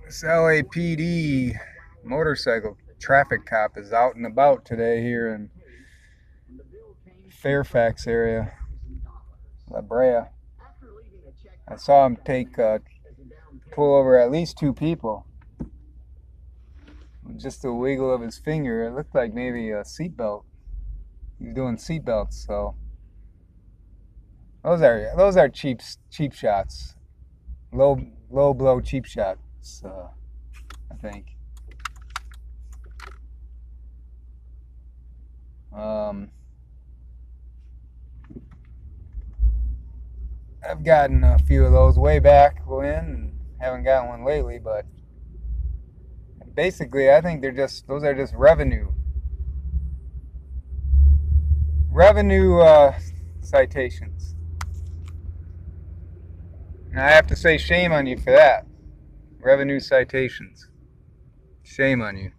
This LAPD motorcycle traffic cop is out and about today here in Fairfax area, La Brea. I saw him pull over at least two people. Just a wiggle of his finger, it looked like maybe a seatbelt. He's doing seatbelts, so those are cheap shots, low blow cheap shots. I think. I've gotten a few of those way back when, haven't gotten one lately, but basically I think those are just revenue citations. And I have to say shame on you for that. Revenue citations. Shame on you.